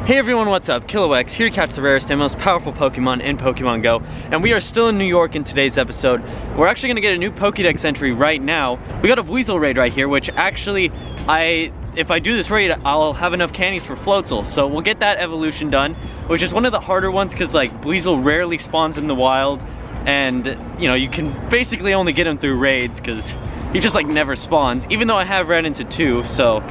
Hey everyone, what's up? KilloX here to catch the rarest and most powerful Pokemon in Pokemon Go. And we are still in New York in today's episode. We're actually gonna get a new Pokedex entry right now. We got a Weasel Raid right here, which actually, if I do this raid, I'll have enough candies for Floatzel. So we'll get that evolution done, which is one of the harder ones because like Weasel rarely spawns in the wild. And you know, you can basically only get him through raids because he just like never spawns, even though I have ran into 2, so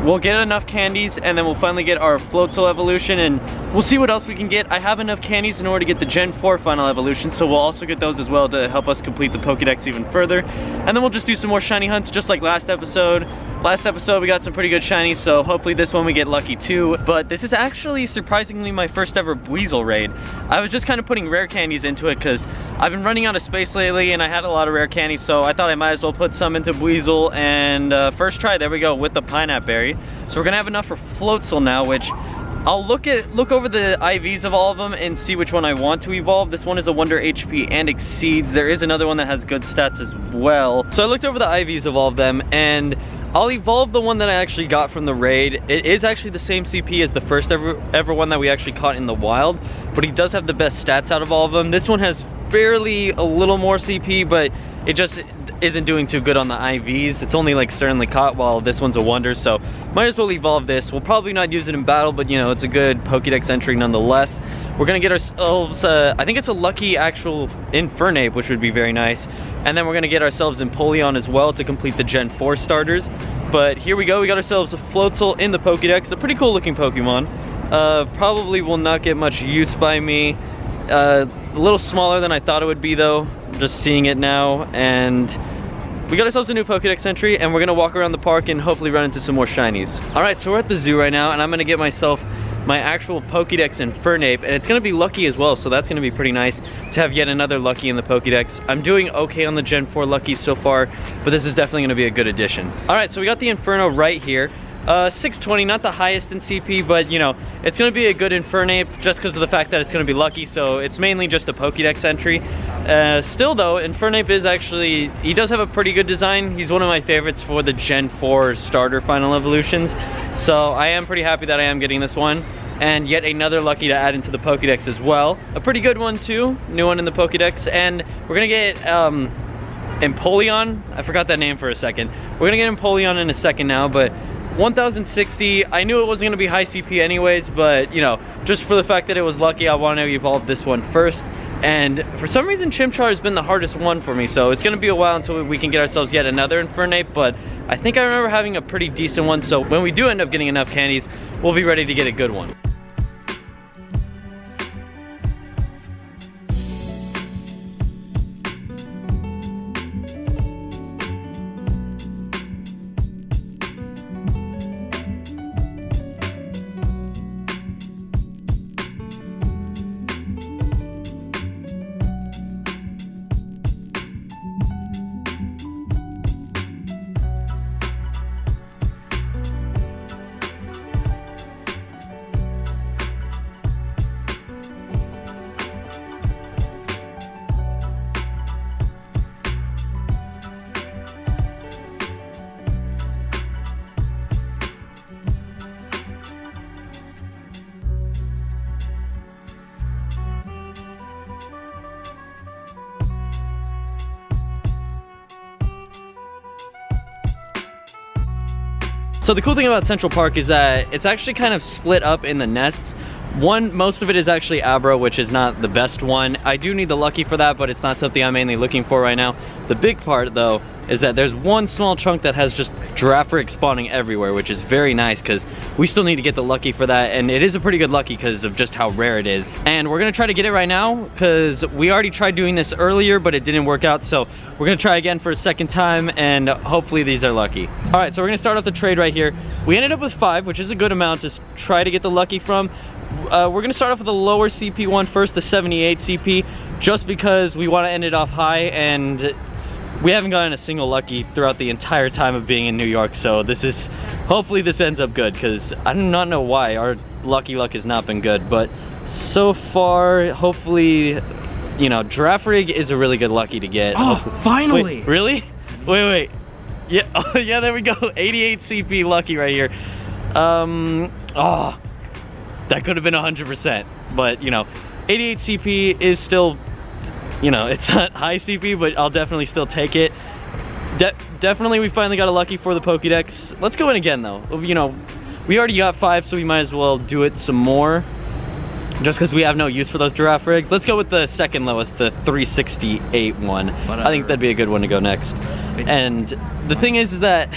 we'll get enough candies and then we'll finally get our Floatzel evolution and we'll see what else we can get. I have enough candies in order to get the Gen 4 final evolution, so we'll also get those as well to help us complete the Pokedex even further. And then we'll just do some more shiny hunts just like last episode. Last episode we got some pretty good shinies, so hopefully this one we get lucky too. But this is actually surprisingly my first ever Weasel Raid. I was just kind of putting rare candies into it because I've been running out of space lately and I had a lot of rare candies, so I thought I might as well put some into Weasel. And first try, there we go, with the Pineapple Berry. So we're gonna have enough for Floatzel now, which I'll look over the IVs of all of them and see which one I want to evolve. This one is a Wonder HP and exceeds. There is another one that has good stats as well. So I looked over the IVs of all of them and I'll evolve the one that I actually got from the raid. It is actually the same CP as the first ever one that we actually caught in the wild, but he does have the best stats out of all of them. This one has barely a little more CP, but it just isn't doing too good on the IVs. It's only like certainly caught, while this one's a wonder, so might as well evolve this. We'll probably not use it in battle, but you know, it's a good Pokedex entry nonetheless. We're gonna get ourselves, I think it's a lucky actual Infernape, which would be very nice. And then we're gonna get ourselves Empoleon as well to complete the Gen 4 starters. But here we go, we got ourselves a Floatzel in the Pokedex, a pretty cool looking Pokemon. Probably will not get much use by me. A little smaller than I thought it would be though, just seeing it now. And we got ourselves a new Pokedex entry and we're gonna walk around the park and hopefully run into some more shinies. All right, so we're at the zoo right now and I'm gonna get myself my actual Pokedex Infernape, and it's gonna be lucky as well, so that's gonna be pretty nice to have yet another lucky in the Pokedex. I'm doing okay on the Gen 4 luckies so far, but this is definitely gonna be a good addition. All right, so we got the Inferno right here. 620, not the highest in CP, but you know, it's gonna be a good Infernape just because of the fact that it's gonna be lucky, so it's mainly just a Pokedex entry. Still though, Infernape is actually, he does have a pretty good design. He's one of my favorites for the Gen 4 starter final evolutions, so I am pretty happy that I am getting this one. And yet another lucky to add into the Pokedex as well. A pretty good one too, new one in the Pokedex. And we're gonna get Empoleon. I forgot that name for a second. We're gonna get Empoleon in a second now, but 1060, I knew it wasn't gonna be high CP anyways, but you know, just for the fact that it was lucky, I wanna evolve this one first. And for some reason, Chimchar has been the hardest one for me, so it's gonna be a while until we can get ourselves yet another Infernape, but I think I remember having a pretty decent one, so when we do end up getting enough candies, we'll be ready to get a good one. So the cool thing about Central Park is that it's actually kind of split up in the nests. Most of it is actually Abra, which is not the best one. I do need the lucky for that, but it's not something I'm mainly looking for right now. The big part though is that there's one small chunk that has just Giraffrig spawning everywhere, which is very nice because we still need to get the lucky for that, and it is a pretty good lucky because of just how rare it is. And we're gonna try to get it right now because we already tried doing this earlier, but it didn't work out, so we're gonna try again for a second time and hopefully these are lucky. All right, so we're gonna start off the trade right here. We ended up with 5, which is a good amount to try to get the lucky from. We're gonna start off with the lower CP one first, the 78 CP, just because we wanna end it off high, and we haven't gotten a single lucky throughout the entire time of being in New York, so hopefully this ends up good, because I do not know why our lucky luck has not been good, but so far, hopefully, you know, Giraffrig is a really good lucky to get. Oh, finally! Wait, really? Wait. Yeah, oh, yeah, there we go. 88 CP lucky right here. that could have been 100%. But, you know, 88 CP is still, you know, it's not high CP, but I'll definitely still take it. Definitely we finally got a lucky for the Pokedex. Let's go in again though. You know, we already got 5, so we might as well do it some more. Just because we have no use for those giraffe rigs. Let's go with the second lowest, the 368 one. Whatever. I think that'd be a good one to go next. And the thing is that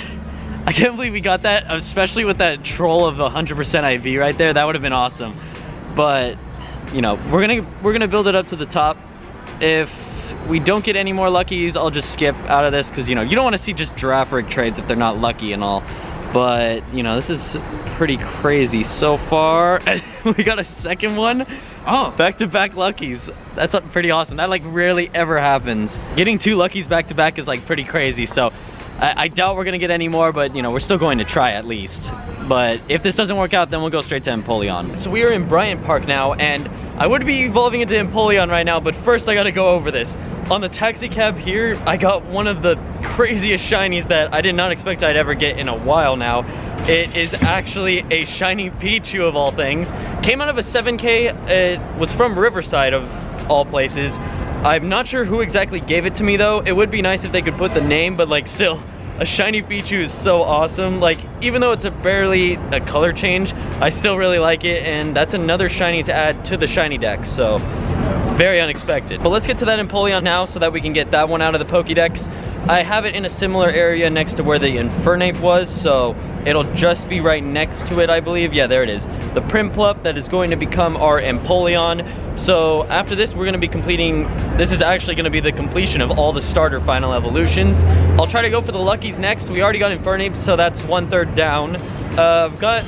I can't believe we got that, especially with that troll of 100% IV right there. That would have been awesome. But, you know, we're gonna build it up to the top. If we don't get any more luckies, I'll just skip out of this because, you know, you don't want to see just giraffe rig trades if they're not lucky and all. But, you know, this is pretty crazy so far. We got a second one. Oh, back-to-back luckies. That's pretty awesome. That like rarely ever happens. Getting 2 luckies back-to-back is like pretty crazy. So I doubt we're gonna get any more, but you know, we're still going to try at least. But if this doesn't work out, then we'll go straight to Empoleon. So we are in Bryant Park now, and I would be evolving into Empoleon right now, but first I gotta go over this. On the taxi cab here, I got one of the craziest shinies that I did not expect I'd ever get in a while now. It is actually a shiny Pichu of all things. Came out of a 7K, it was from Riverside of all places. I'm not sure who exactly gave it to me though. It would be nice if they could put the name, but like still, a shiny Pichu is so awesome. Like, even though it's barely a color change, I still really like it, and that's another shiny to add to the shiny deck, so very unexpected. But let's get to that Empoleon now so that we can get that one out of the Pokedex. I have it in a similar area next to where the Infernape was, so it'll just be right next to it, I believe. Yeah, there it is. The Primplup that is going to become our Empoleon. So after this, we're going to be completing, this is actually going to be the completion of all the starter final evolutions. I'll try to go for the Luckies next. We already got Infernape, so that's 1/3 down. I've got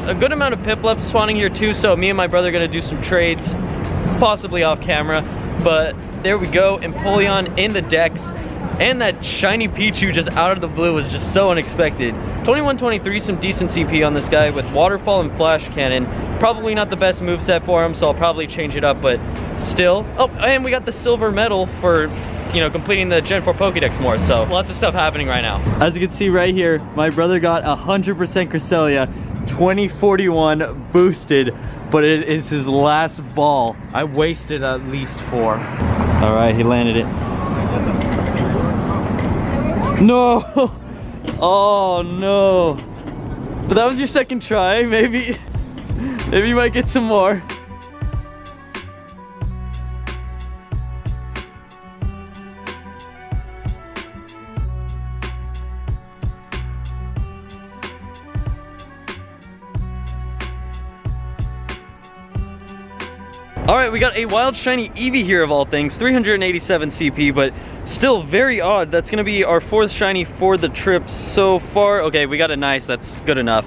a good amount of Piplups spawning here too, so me and my brother are going to do some trades, possibly off camera. But there we go, Empoleon in the Dex. And that shiny Pichu just out of the blue was just so unexpected. 21-23, some decent CP on this guy with Waterfall and Flash Cannon. Probably not the best moveset for him, so I'll probably change it up, but still. Oh, and we got the silver medal for, you know, completing the Gen 4 Pokedex more, so lots of stuff happening right now. As you can see right here, my brother got 100% Cresselia, 2041 boosted, but it is his last ball. I wasted at least 4. All right, he landed it. No! Oh no! But that was your second try. Maybe you might get some more. Alright, we got a wild shiny Eevee here of all things, 387 CP, but still very odd. That's gonna be our 4th shiny for the trip so far. Okay, we got a nice, that's good enough.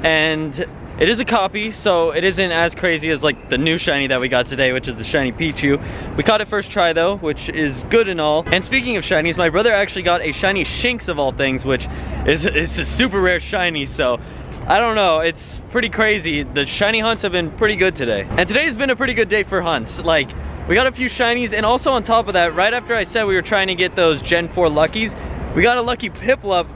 And it is a copy, so it isn't as crazy as like the new shiny that we got today, which is the shiny Pichu. We caught it first try though, which is good and all. And speaking of shinies, my brother actually got a shiny Shinx of all things, which is a super rare shiny, so I don't know, it's pretty crazy. The shiny hunts have been pretty good today. And today's been a pretty good day for hunts. Like, we got a few shinies, and also on top of that, right after I said we were trying to get those Gen 4 Luckies, we got a lucky Piplup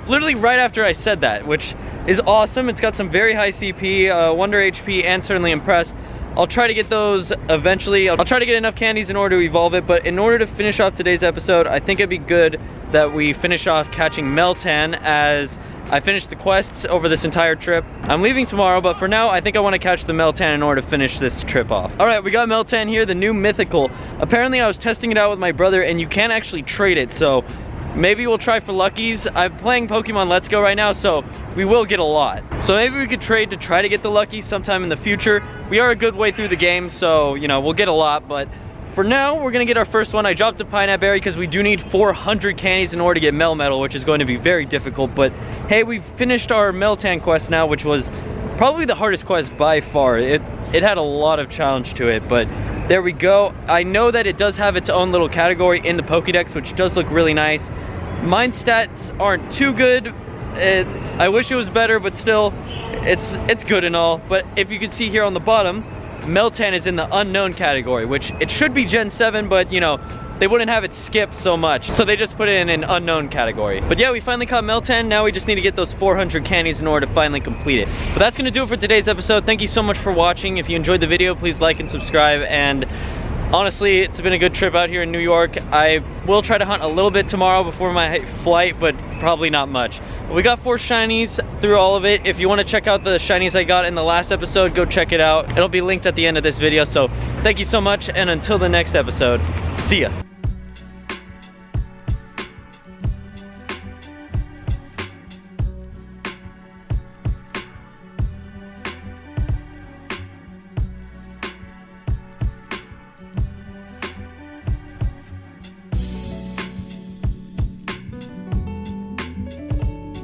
literally right after I said that, which is awesome. It's got some very high CP, Wonder HP, and certainly impressed. I'll try to get those eventually. I'll try to get enough candies in order to evolve it, but in order to finish off today's episode, I think it'd be good that we finish off catching Meltan, as I finished the quests over this entire trip. I'm leaving tomorrow, but for now, I think I want to catch the Meltan in order to finish this trip off. All right, we got Meltan here, the new mythical. Apparently, I was testing it out with my brother, and you can actually trade it, so maybe we'll try for Luckies. I'm playing Pokemon Let's Go right now, so we will get a lot. So maybe we could trade to try to get the Luckies sometime in the future. We are a good way through the game, so, you know, we'll get a lot, but for now, we're gonna get our first one. I dropped a Pineapple Berry because we do need 400 candies in order to get Melmetal, which is going to be very difficult. But hey, we've finished our Meltan quest now, which was probably the hardest quest by far. It had a lot of challenge to it, but there we go. I know that it does have its own little category in the Pokedex, which does look really nice. Mine stats aren't too good. I wish it was better, but still, it's good and all. But if you can see here on the bottom, Meltan is in the unknown category, which it should be Gen 7, but you know, they wouldn't have it skipped so much, so they just put it in an unknown category. But yeah, we finally caught Meltan. Now we just need to get those 400 candies in order to finally complete it. But that's gonna do it for today's episode. Thank you so much for watching. If you enjoyed the video, please like and subscribe. And honestly, it's been a good trip out here in New York. I will try to hunt a little bit tomorrow before my flight, but probably not much. We got 4 shinies through all of it. If you want to check out the shinies I got in the last episode, go check it out. It'll be linked at the end of this video. So thank you so much, and until the next episode, see ya.